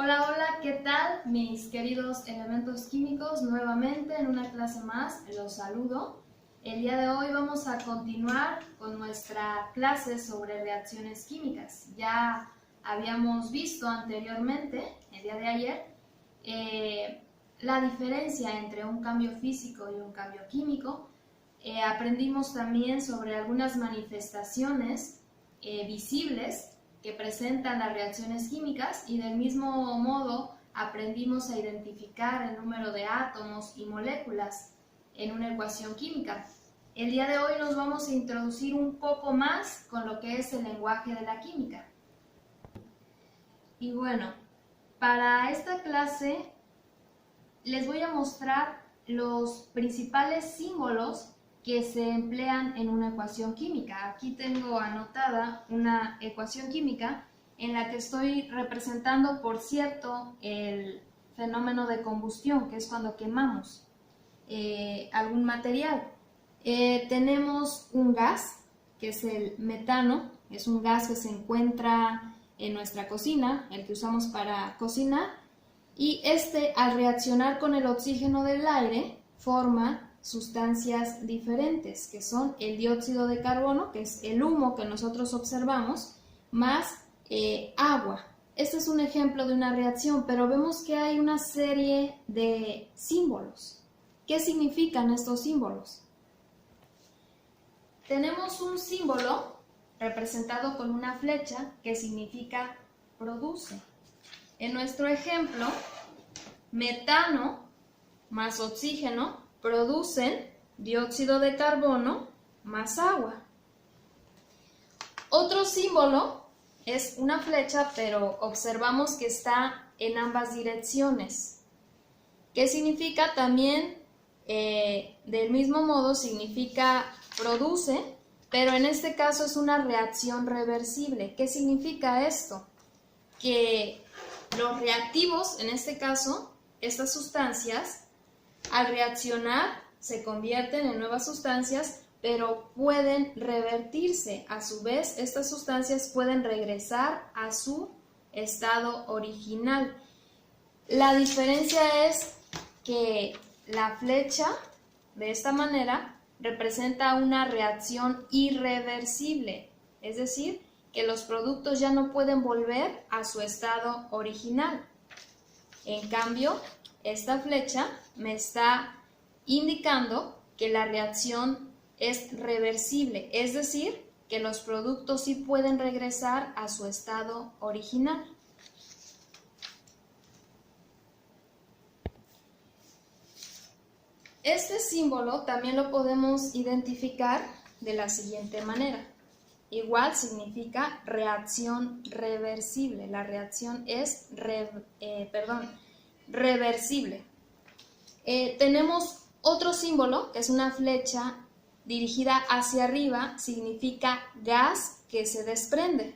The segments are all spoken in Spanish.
Hola, hola, ¿qué tal mis queridos elementos químicos? Nuevamente en una clase más los saludo. El día de hoy vamos a continuar con nuestra clase sobre reacciones químicas. Ya habíamos visto anteriormente, el día de ayer, la diferencia entre un cambio físico y un cambio químico. Aprendimos también sobre algunas manifestaciones visibles que presentan las reacciones químicas y del mismo modo aprendimos a identificar el número de átomos y moléculas en una ecuación química. El día de hoy nos vamos a introducir un poco más con lo que es el lenguaje de la química. Y bueno, para esta clase les voy a mostrar los principales símbolos que se emplean en una ecuación química. Aquí tengo anotada una ecuación química en la que estoy representando, por cierto, el fenómeno de combustión, que es cuando quemamos algún material. Tenemos un gas, que es el metano, es un gas que se encuentra en nuestra cocina, el que usamos para cocinar, y al reaccionar con el oxígeno del aire forma sustancias diferentes, que son el dióxido de carbono, que es el humo que nosotros observamos, más agua. Este es un ejemplo de una reacción, pero vemos que hay una serie de símbolos. ¿Qué significan estos símbolos? Tenemos un símbolo representado con una flecha que significa produce. En nuestro ejemplo, metano más oxígeno producen dióxido de carbono más agua. Otro símbolo es una flecha, pero observamos que está en ambas direcciones. ¿Qué significa? También, del mismo modo, significa produce, pero en este caso es una reacción reversible. ¿Qué significa esto? Que los reactivos, en este caso, estas sustancias, al reaccionar se convierten en nuevas sustancias, pero pueden revertirse. A su vez, estas sustancias pueden regresar a su estado original. La diferencia es que la flecha, de esta manera, representa una reacción irreversible, es decir, que los productos ya no pueden volver a su estado original. En cambio, esta flecha me está indicando que la reacción es reversible, es decir, que los productos sí pueden regresar a su estado original. Este símbolo también lo podemos identificar de la siguiente manera. Igual significa reacción reversible. La reacción es reversible. Tenemos otro símbolo, que es una flecha dirigida hacia arriba, significa gas que se desprende.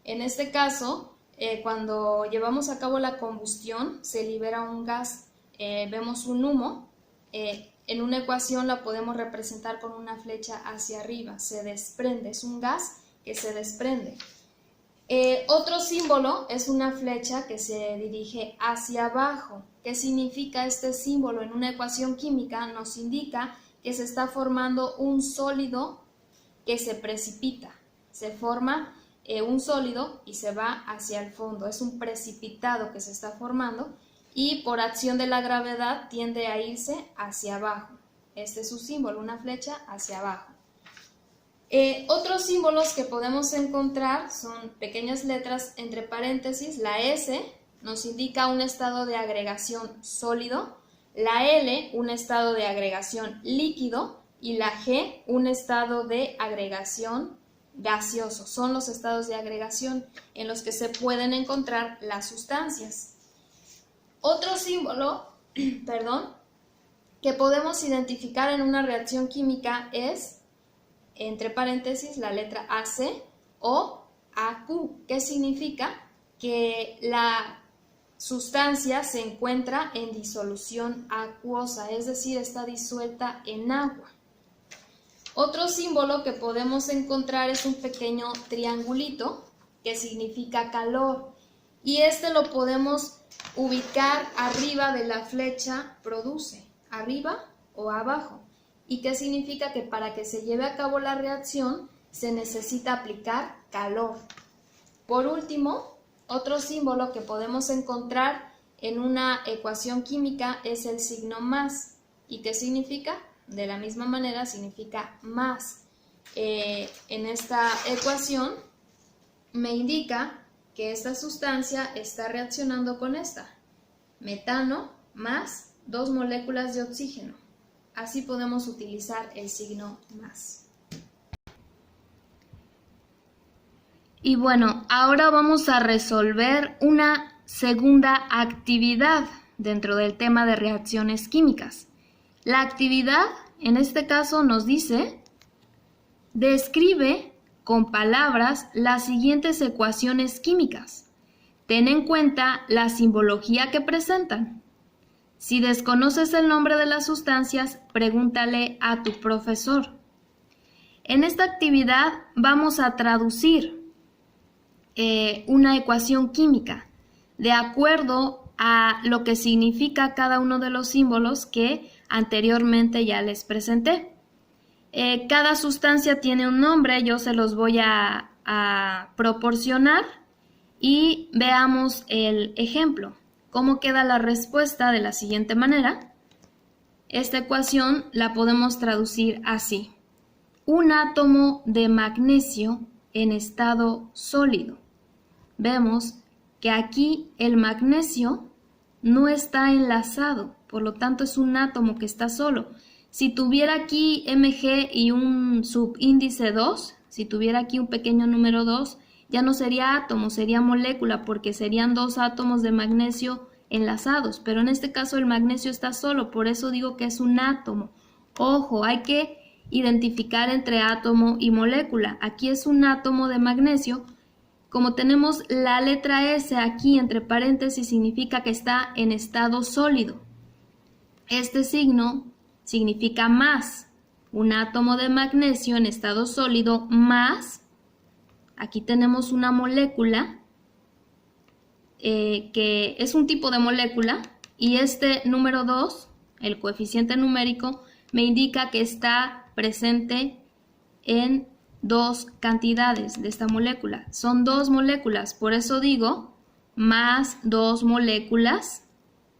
En este caso, cuando llevamos a cabo la combustión, se libera un gas, vemos un humo. En una ecuación la podemos representar con una flecha hacia arriba, se desprende, es un gas que se desprende. Otro símbolo es una flecha que se dirige hacia abajo. ¿Qué significa este símbolo? En una ecuación química nos indica que se está formando un sólido que se precipita. Se forma un sólido y se va hacia el fondo. Es un precipitado que se está formando y por acción de la gravedad tiende a irse hacia abajo. Este es su símbolo, una flecha hacia abajo. Otros símbolos que podemos encontrar son pequeñas letras entre paréntesis. La S nos indica un estado de agregación sólido, la L un estado de agregación líquido y la G un estado de agregación gaseoso. Son los estados de agregación en los que se pueden encontrar las sustancias. Otro símbolo, que podemos identificar en una reacción química es, entre paréntesis, la letra AC o AQ, que significa que la sustancia se encuentra en disolución acuosa, es decir, está disuelta en agua. Otro símbolo que podemos encontrar es un pequeño triangulito que significa calor. y lo podemos ubicar arriba de la flecha produce, arriba o abajo. ¿Y qué significa? Que para que se lleve a cabo la reacción se necesita aplicar calor. Por último, otro símbolo que podemos encontrar en una ecuación química es el signo más. ¿Y qué significa? De la misma manera significa más. En esta ecuación me indica que esta sustancia está reaccionando con esta. Metano más 2 moléculas de oxígeno. Así podemos utilizar el signo más. Y bueno, ahora vamos a resolver una segunda actividad dentro del tema de reacciones químicas. La actividad, en este caso, nos dice: describe con palabras las siguientes ecuaciones químicas. Ten en cuenta la simbología que presentan. Si desconoces el nombre de las sustancias, pregúntale a tu profesor. En esta actividad vamos a traducir una ecuación química de acuerdo a lo que significa cada uno de los símbolos que anteriormente ya les presenté. Cada sustancia tiene un nombre, yo se los voy a proporcionar y veamos el ejemplo. ¿Cómo queda la respuesta? De la siguiente manera. Esta ecuación la podemos traducir así: un átomo de magnesio en estado sólido. Vemos que aquí el magnesio no está enlazado, por lo tanto es un átomo que está solo. Si tuviera aquí Mg y un subíndice 2, si tuviera aquí un pequeño número 2, ya no sería átomo, sería molécula, porque serían 2 átomos de magnesio enlazados, pero en este caso el magnesio está solo, por eso digo que es un átomo. Ojo, hay que identificar entre átomo y molécula. Aquí es un átomo de magnesio. Como tenemos la letra S aquí entre paréntesis, significa que está en estado sólido. Este signo significa más. Un átomo de magnesio en estado sólido más, aquí tenemos una molécula que es un tipo de molécula, y este número 2, el coeficiente numérico, me indica que está presente en 2 cantidades de esta molécula. Son 2 moléculas, por eso digo más 2 moléculas,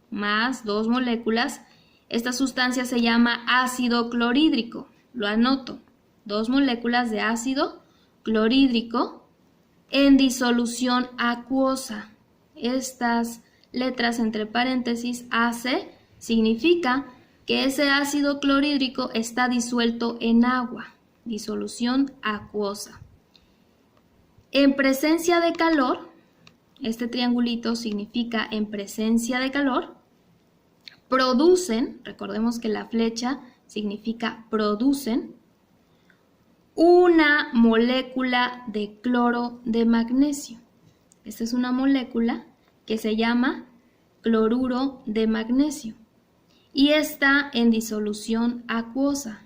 más 2 moléculas. Esta sustancia se llama ácido clorhídrico, lo anoto, 2 moléculas de ácido clorhídrico en disolución acuosa. Estas letras entre paréntesis AC significa que ese ácido clorhídrico está disuelto en agua, disolución acuosa. En presencia de calor, este triangulito significa en presencia de calor, producen, recordemos que la flecha significa producen, una molécula de cloro de magnesio. Esta es una molécula que se llama cloruro de magnesio y está en disolución acuosa.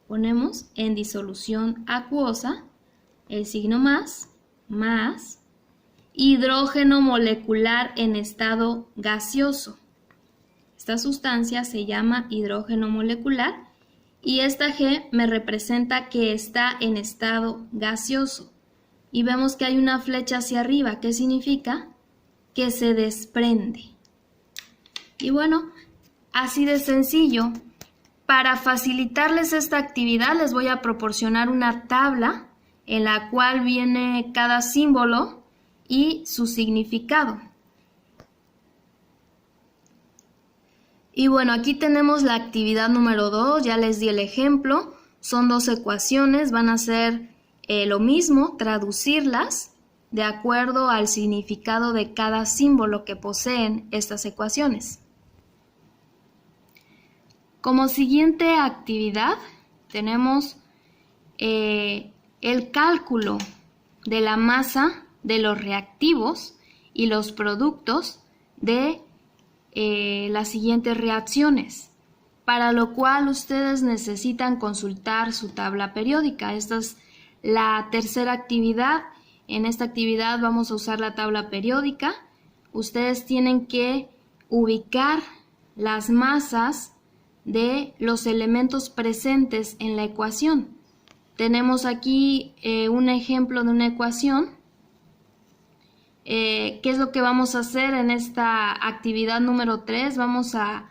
Ponemos en disolución acuosa el signo más, hidrógeno molecular en estado gaseoso. Esta sustancia se llama hidrógeno molecular y esta G me representa que está en estado gaseoso. Y vemos que hay una flecha hacia arriba. ¿Qué significa? Que se desprende. Y bueno, así de sencillo. Para facilitarles esta actividad les voy a proporcionar una tabla en la cual viene cada símbolo y su significado. Y bueno, aquí tenemos la actividad número 2, ya les di el ejemplo, son 2 ecuaciones, van a ser lo mismo, traducirlas de acuerdo al significado de cada símbolo que poseen estas ecuaciones. Como siguiente actividad tenemos el cálculo de la masa de los reactivos y los productos de las siguientes reacciones, para lo cual ustedes necesitan consultar su tabla periódica. Esta es la tercera actividad. En esta actividad vamos a usar la tabla periódica ustedes tienen que ubicar las masas de los elementos presentes en la ecuación. Tenemos aquí un ejemplo de una ecuación. ¿Qué es lo que vamos a hacer en esta actividad número 3? Vamos a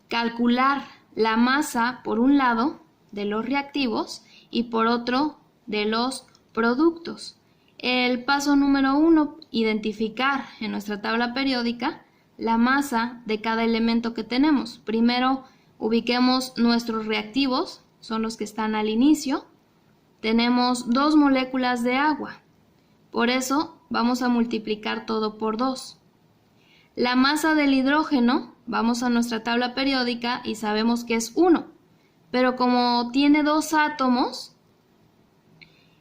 calcular la masa por un lado de los reactivos y por otro de los productos. El paso número 1, identificar en nuestra tabla periódica la masa de cada elemento que tenemos. Primero ubiquemos nuestros reactivos, son los que están al inicio. Tenemos 2 moléculas de agua, por eso vamos a multiplicar todo por 2. La masa del hidrógeno, vamos a nuestra tabla periódica y sabemos que es 1, pero como tiene 2 átomos,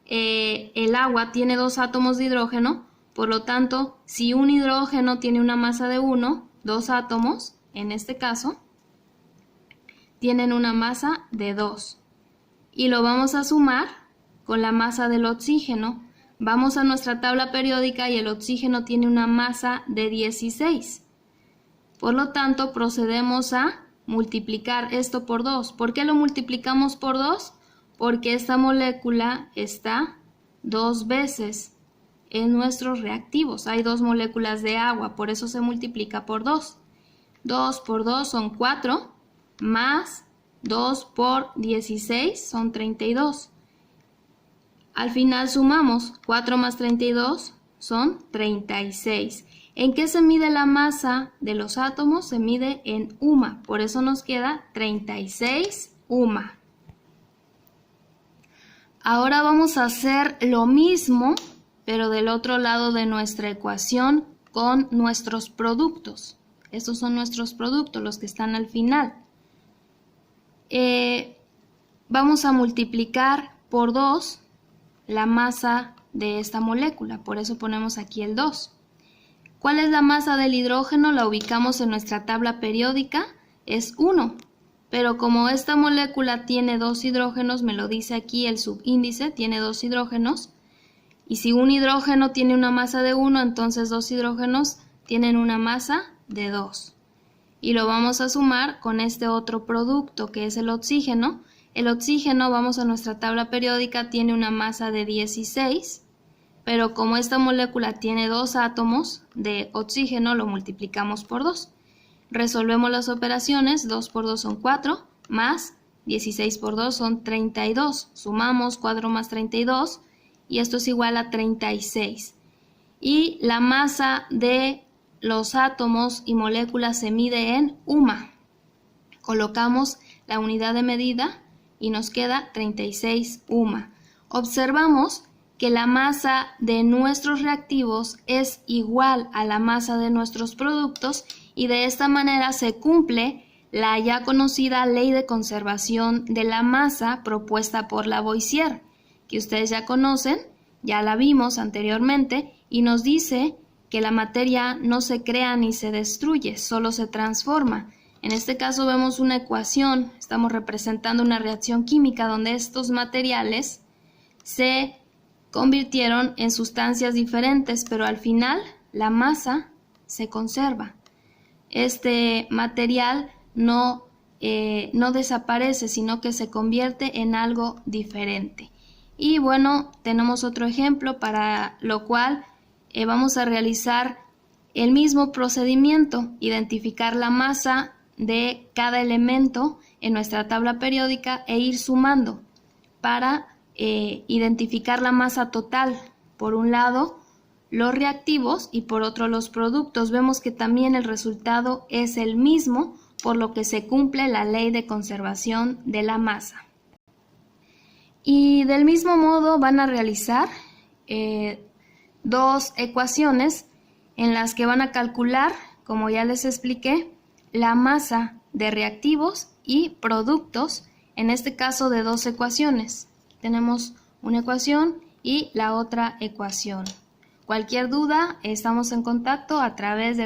el agua tiene 2 átomos de hidrógeno, por lo tanto, si un hidrógeno tiene una masa de 1, 2 átomos, en este caso, tienen una masa de 2. Y lo vamos a sumar con la masa del oxígeno. Vamos a nuestra tabla periódica y el oxígeno tiene una masa de 16. Por lo tanto, procedemos a multiplicar esto por 2. ¿Por qué lo multiplicamos por 2? Porque esta molécula está 2 veces en nuestros reactivos. Hay 2 moléculas de agua, por eso se multiplica por 2. 2 por 2 son 4, más 2 por 16 son 32. Al final sumamos, 4 más 32 son 36. ¿En qué se mide la masa de los átomos? Se mide en UMA, por eso nos queda 36 UMA. Ahora vamos a hacer lo mismo, pero del otro lado de nuestra ecuación con nuestros productos. Estos son nuestros productos, los que están al final. Vamos a multiplicar por 2 la masa de esta molécula, por eso ponemos aquí el 2. ¿Cuál es la masa del hidrógeno? La ubicamos en nuestra tabla periódica, es 1. Pero como esta molécula tiene 2 hidrógenos, me lo dice aquí el subíndice, tiene 2 hidrógenos. Y si un hidrógeno tiene una masa de 1, entonces 2 hidrógenos tienen una masa de 2. Y lo vamos a sumar con este otro producto que es el oxígeno. El oxígeno, vamos a nuestra tabla periódica, tiene una masa de 16, pero como esta molécula tiene 2 átomos de oxígeno, lo multiplicamos por 2. Resolvemos las operaciones, 2 por 2 son 4, más 16 por 2 son 32. Sumamos 4 más 32 y esto es igual a 36. Y la masa de los átomos y moléculas se mide en UMA. Colocamos la unidad de medida y nos queda 36 UMA. Observamos que la masa de nuestros reactivos es igual a la masa de nuestros productos y de esta manera se cumple la ya conocida ley de conservación de la masa propuesta por Lavoisier, que ustedes ya conocen, ya la vimos anteriormente, y nos dice que la materia no se crea ni se destruye, solo se transforma. En este caso vemos una ecuación, estamos representando una reacción química donde estos materiales se convirtieron en sustancias diferentes, pero al final la masa se conserva. Este material no desaparece, sino que se convierte en algo diferente. Y bueno, tenemos otro ejemplo para lo cual vamos a realizar el mismo procedimiento, identificar la masa de cada elemento en nuestra tabla periódica e ir sumando para identificar la masa total. Por un lado, los reactivos y por otro los productos. Vemos que también el resultado es el mismo, por lo que se cumple la ley de conservación de la masa. Y del mismo modo van a realizar 2 ecuaciones en las que van a calcular, como ya les expliqué, la masa de reactivos y productos, en este caso de 2 ecuaciones. Tenemos una ecuación y la otra ecuación. Cualquier duda, estamos en contacto a través de